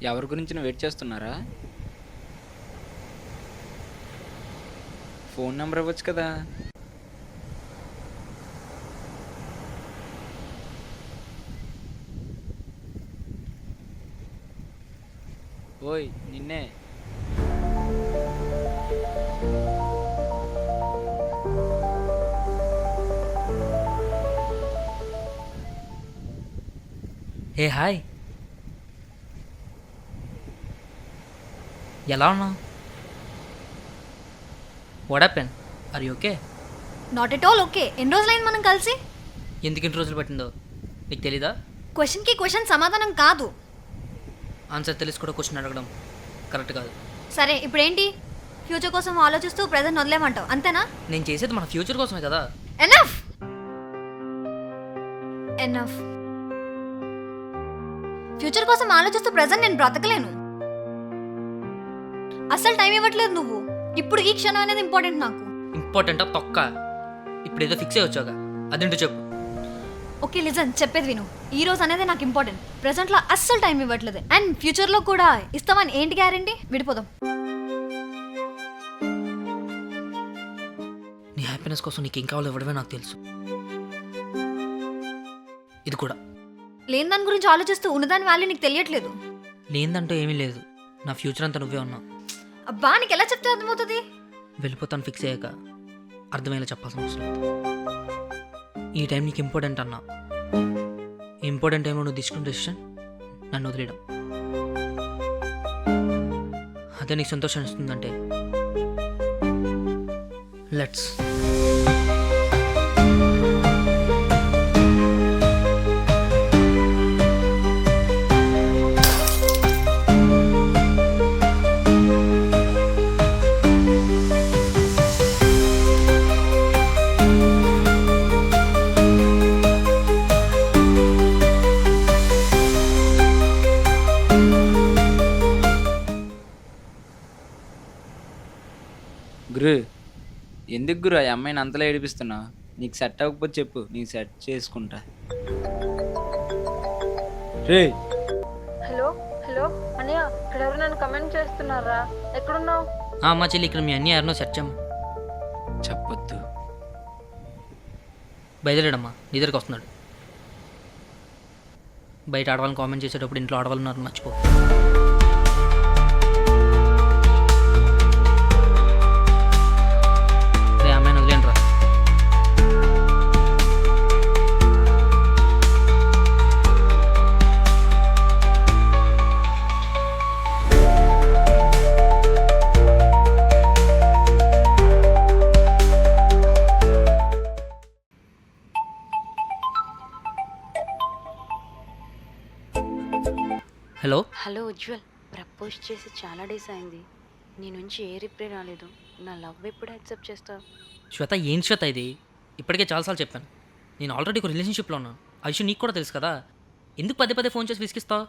ఎవరి గురించి వెయిట్ చేస్తున్నారా? ఫోన్ నెంబర్ ఇవ్వచ్చు కదా. ఓయ్ నిన్నే. హే హాయ్, ఎలా ఉన్నావు? What happen? Are you okay? Not at all okay. ఎన్ని రోజులైంది మనం కలిసి? ఎందుకు ఇన్ని రోజులు పట్టిందో నీకు తెలీదా? క్వశ్చన్కి క్వశ్చన్ సమాధానం కాదు. ఆన్సర్ తెలిసి కూడా క్వశ్చన్ అడగడం కరెక్ట్ కాదు. సరే ఇప్పుడేంటి? ఫ్యూచర్ కోసం ఆలోచిస్తూ ప్రెజెంట్ వదిలేమంటావు అంతేనా? నేను చేసేది మన ఫ్యూచర్ కోసమే కదా. Enough enough. ఫ్యూచర్ కోసం ఆలోచిస్తూ ప్రెజెంట్ నేను బ్రతకలేను. అస్సలు టైం ఇవ్వట్లేదు నువ్వు. ఇప్పుడు ఈ క్షణం అనేది ఇంపార్టెంట్ నాకు. ఇంపార్టెంటా తొక్క? ఇప్పుడు ఏదో ఫిక్స్ అయ్యి వచ్చాక అదేంటో చెప్పు. ఓకే లిజన్, చెప్పేది విను. ఈ రోజు అనేది నాకు ఇంపార్టెంట్. ప్రెజెంట్లో అస్సలు టైం ఇవ్వట్లేదు అండ్ ఫ్యూచర్లో కూడా ఇస్తామని ఏంటి గ్యారంటీ? విడిపోదాం. నీ హ్యాపీనెస్ కోసం నీకు ఏం కావాలో ఇవ్వడమే నాకు తెలుసు. ఇది కూడా. లేని దాని గురించి ఆలోచిస్తూ ఉన్నదాని వాల్యూ నీకు తెలియట్లేదు. లేదంటూ ఏమీ లేదు. నా ఫ్యూచర్ అంతా నువ్వే ఉన్నావు. అబ్బా నీకు ఎలా చెప్తే అర్థమవుతుంది? వెళ్ళిపోతాను ఫిక్స్ అయ్యాక అర్థమయ్యేలా చెప్పాల్సిన అవసరం లేదు. ఈ టైం నీకు ఇంపార్టెంట్ అన్నా. ఇంపార్టెంట్ టైంలో నువ్వు తీసుకున్న డెసిషన్ నన్ను వదిలేయడం. అదే నీకు సంతోషం ఇస్తుందంటే లెట్స్. గురు, ఎందుకు గురు ఆ అమ్మాయిని అంతలా ఏడిపిస్తున్నావు? నీకు సెట్ అవ్వకపోతే చెప్పు, నీకు సెట్ చేసుకుంటా. రే హలో హలో అన్నయ్య, ఇక్కడ ఎవరు నన్ను కమెంట్ చేస్తున్నారా? ఎక్కడున్నావు? అమ్మా చెల్లి, ఇక్కడ మీ అన్నీ ఎవరినో సెర్చ్ అమ్మా. చెప్పొద్దు. బయలుదేరడమ్మా, నీ దగ్గరికి వస్తున్నాడు. బయట ఆడవాళ్ళని కామెంట్ చేసేటప్పుడు ఇంట్లో ఆడవాళ్ళు ఉన్నారు మర్చిపో. రే అమ్మాయిని వదిలేండి రా. హలో. హలో ఉజ్వల్, ప్రపోజ్ చేసి చాలా డేస్ అయింది. నీ నుంచి ఏ రిప్లై రాలేదు. నా లవ్ ఎప్పుడు యాక్సెప్ట్ చేస్తావు? శ్వేత, ఏం శ్వేత ఇది? ఇప్పటికే చాలాసార్లు చెప్పాను, నేను ఆల్రెడీ ఒక రిలేషన్షిప్లో ఉన్నాను. ఆ విషయం నీకు కూడా తెలుసు కదా. ఎందుకు పదే పదే ఫోన్ చేసి విసిగిస్తావు?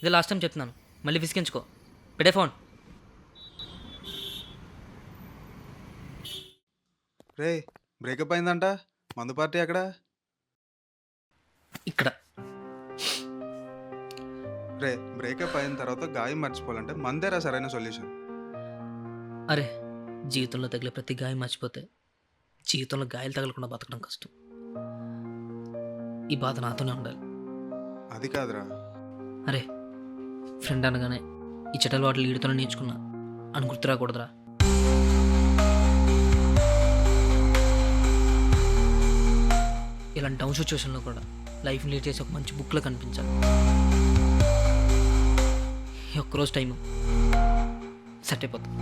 ఇదే లాస్ట్ టైం చెప్తున్నాను, మళ్ళీ విసిగించుకో. పెడే ఫోన్. రే, బ్రేకప్ అయిందంట. మందు పార్టీ ఎక్కడ? ఇక్కడ. రే, బ్రేకప్ అయిన తర్వాత గాయం మర్చిపోవాలంటే మందేరా సరైన సొల్యూషన్. అరే, జీవితంలో తగిలే ప్రతి గాయం మర్చిపోతే జీవితంలో గాయాలు తగలకుండా బతకడం కష్టం. ఈ బాధ నాతోనే ఉండాలి. అది కాదురా. అరే, ఫ్రెండ్ అనగానే ఈ చెడ్డల వాటిని లీడుతోనే నేర్చుకున్నా అని గుర్తురాకూడదురా. ఇలాంటి డౌన్ సిచ్యువేషన్లో కూడా లైఫ్ని లీడ్ చేసి ఒక మంచి బుక్లో కనిపించాలి. ఈ ఒక్కరోజు టైము సెట్ అయిపోతుంది.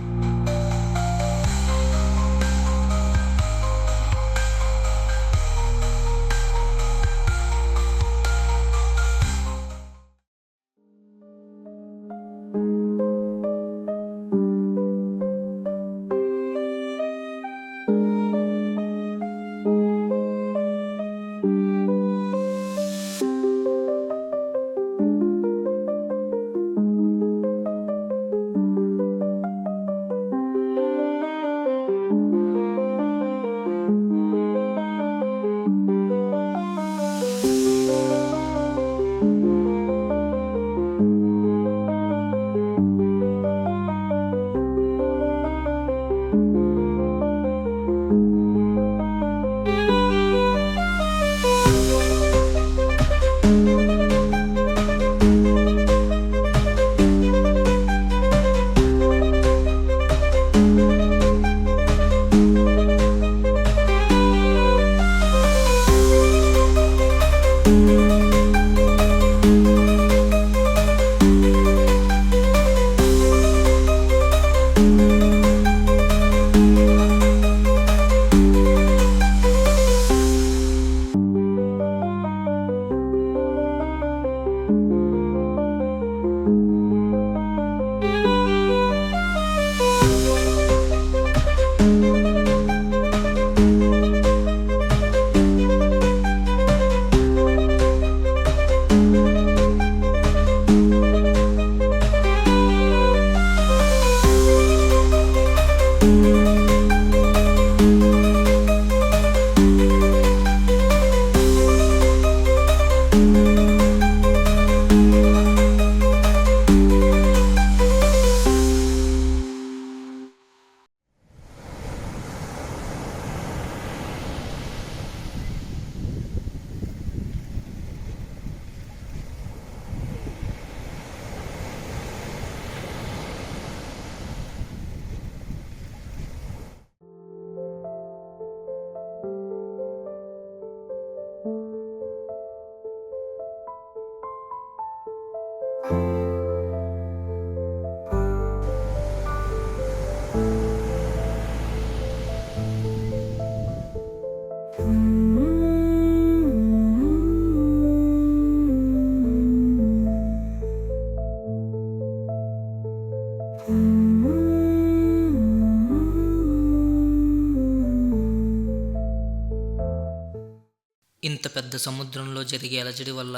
ఇంత పెద్ద సముద్రంలో జరిగే అలజడి వల్ల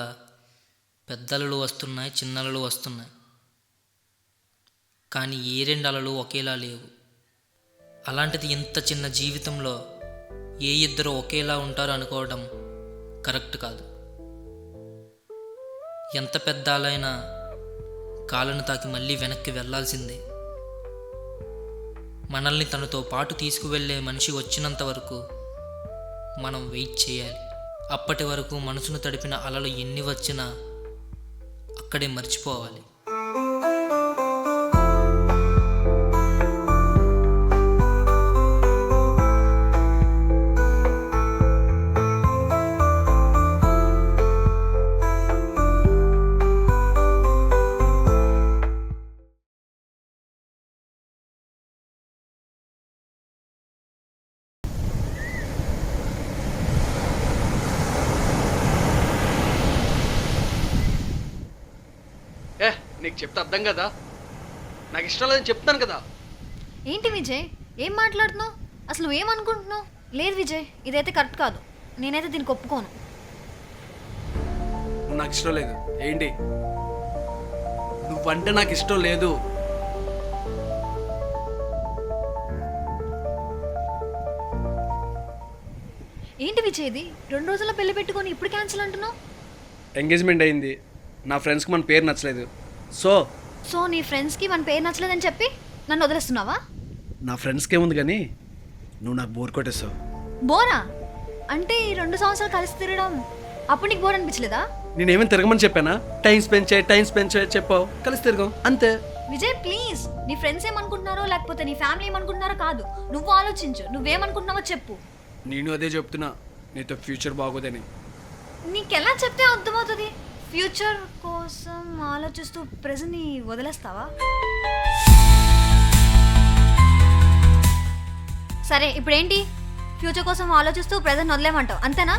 పెద్దలలు వస్తున్నాయి, చిన్నలలు వస్తున్నాయి. కానీ ఏ రెండు అలలు ఒకేలా లేవు. అలాంటిది ఇంత చిన్న జీవితంలో ఏ ఇద్దరు ఒకేలా ఉంటారు అనుకోవడం కరెక్ట్ కాదు. ఎంత పెద్ద అలైనా కాళ్ళను తాకి మళ్ళీ వెనక్కి వెళ్ళాల్సిందే. మనల్ని తనతో పాటు తీసుకువెళ్ళే మనిషి వచ్చినంత వరకు మనం వెయిట్ చేయాలి. అప్పటి వరకు మనసును తడిపిన అలలు ఎన్ని వచ్చినా అక్కడే మర్చిపోవాలి. నీకు చెప్తే అర్థం కదా, నాకు ఇష్టం లేదని చెప్తాను కదా. ఏంటి విజయ్, ఏం మాట్లాడుతున్నావు? అసలు నువ్వేమనుకుంటున్నావు? లేదు విజయ్, ఇదైతే కరెక్ట్ కాదు. నేనైతే దీనికి ఒప్పుకోను. నువ్వు నాకు ఇష్టం లేదు. ఏంటి? నువ్వంటే నాకు ఇష్టం లేదు. ఏంటి విజయ్ ఇది? 2 రోజుల్లో పెళ్లి పెట్టుకొని ఇప్పుడు క్యాన్సిల్ అంటున్నావు? ఎంగేజ్మెంట్ అయింది. నా ఫ్రెండ్స్కి మన పేరు నచ్చలేదు. సో నీ ఫ్రెండ్స్కి మన పేరు నచ్చలేదని చెప్పి నన్ను వదిలేస్తున్నావా? నా ఫ్రెండ్స్కి ఏముంది కానీ నువ్వు నాకు బోర్ కొట్టేస్తావు. బోరా అంటే ఈ 2 సంవత్సరాలు కలిసి తిరగడం అప్పుడు నీకు బోర్ అనిపించలేదా? నేనేమని తిరగమని చెప్పానా? టైం స్పెండ్ చేయి చెప్పావు, కలిసి తిరగం అంతే. విజయ్ ప్లీజ్, నీ ఫ్రెండ్స్ ఏమనుకుంటున్నారో లేకపోతే నీ ఫ్యామిలీ ఏమనుకుంటున్నారో కాదు, నువ్వు ఆలోచించు. నువ్వేమనుకుంటున్నావో చెప్పు. నేను అదే చెప్తున్నా, నీతో ఫ్యూచర్ బాగోదని. నీకెలా చెప్తే అర్థమవుతుంది? ఫ్యూచర్ కోసం ఆలోచిస్తూ ప్రెజెంట్ని వదిలేస్తావా? సరే ఇప్పుడేంటి? ఫ్యూచర్ కోసం ఆలోచిస్తూ ప్రెజెంట్ వదిలేమంటావు అంతేనా?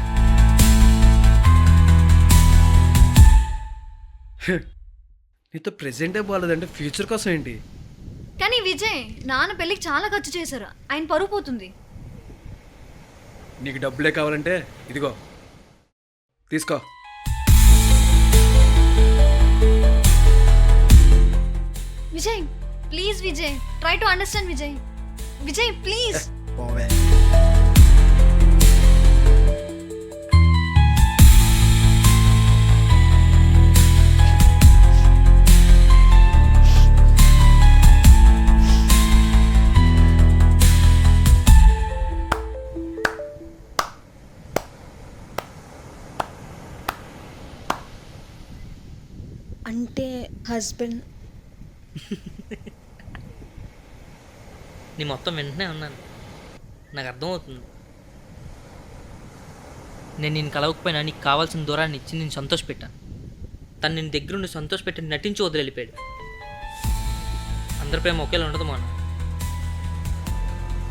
నీతో ప్రెజెంటే బాగాలేదంటే ఫ్యూచర్ కోసం ఏంటి? కానీ విజయ్, నాన్న పెళ్ళికి చాలా ఖర్చు చేశారు. ఆయన పరువు పోతుంది. నీకు డబ్బులే కావాలంటే ఇదిగో తీసుకో. Vijay please, Vijay try to understand. Vijay please. పోవే. అంటే హస్బెండ్. నీ మొత్తం వెంటనే ఉన్నాను, నాకు అర్థమవుతుంది. నేను నేను కలవకపోయినా నీకు కావాల్సిన దూరాన్ని ఇచ్చి నేను సంతోషపెట్టాను. తను నేను దగ్గరుండి సంతోషపెట్టి నటించి వదిలి వెళ్ళిపోయాడు. అందరి ప్రేమ ఒకేలా ఉండదు మన.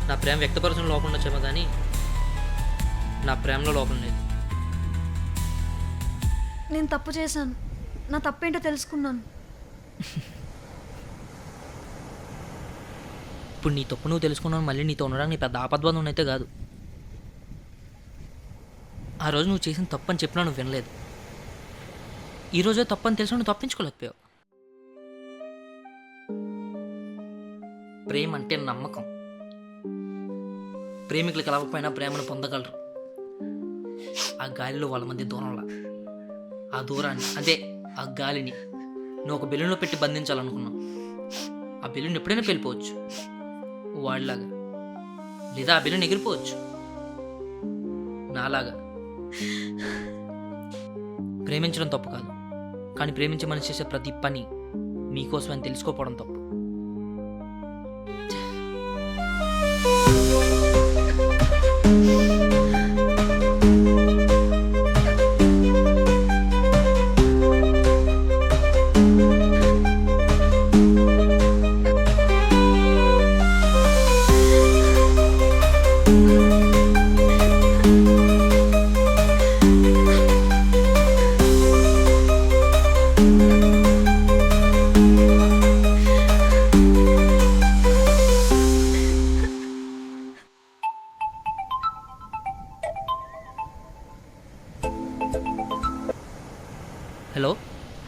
నా ప్రేమ వ్యక్తపరచడం లోపం ఉండొచ్చేమో కానీ నా ప్రేమలో లోపం లేదు. నేను తప్పు చేశాను. నా తప్పేంటో తెలుసుకున్నాను. ఇప్పుడు నీ తప్పు నువ్వు తెలుసుకున్నావు, మళ్ళీ నీతో ఉండడానికి నీ పెద్ద ఆపద్బంధం అయితే కాదు. ఆ రోజు నువ్వు చేసిన తప్పు అని చెప్పినా నువ్వు వినలేదు. ఈరోజే తప్పు అని తెలిసిన నువ్వు తప్పించుకోలేకపోయావు. ప్రేమ అంటే నమ్మకం. ప్రేమికులు కలవకపోయినా ప్రేమను పొందగలరు. ఆ గాలిలో వాళ్ళ మధ్య దూరంలా, ఆ దూరాన్ని అదే ఆ గాలిని నువ్వు ఒక బెలూన్లో పెట్టి బంధించాలనుకున్నావు. ఆ బెలూన్ ఎప్పుడైనా వెళ్ళిపోవచ్చు వాళ్ళలాగా, లేదా ఆ బెలూన్ ఎగిరిపోవచ్చు నాలాగా. ప్రేమించడం తప్పు కాదు, కానీ ప్రేమించే మనిషి చేసే ప్రతి పని మీకోసం అని తెలుసుకోపోవడం తప్పు.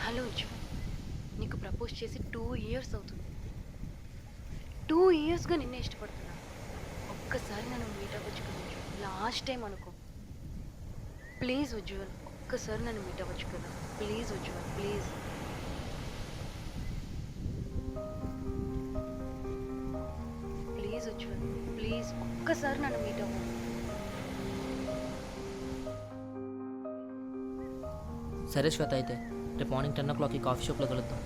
హలో ఉజ్వల్, నీకు ప్రపోజ్ చేసి 2 ఇయర్స్ అవుతుంది. 2 ఇయర్స్గా నిన్నే ఇష్టపడుతున్నా. ఒక్కసారి నన్ను మీట్ అవ్వచ్చు కదా ఉజ్వల్, లాస్ట్ టైం అనుకో. ప్లీజ్ ఉజ్వల్, ఒక్కసారి నన్ను మీట్ అవ్వచ్చు కదా. Please Ujjwal, please. Please Ujjwal, please ఒక్కసారి నన్ను మీట్ అవ్వు. సరే శ్వేత, అయితే రేపు మార్నింగ్ 10 o'clockకి కాఫీ షాప్లో కలుద్దాం.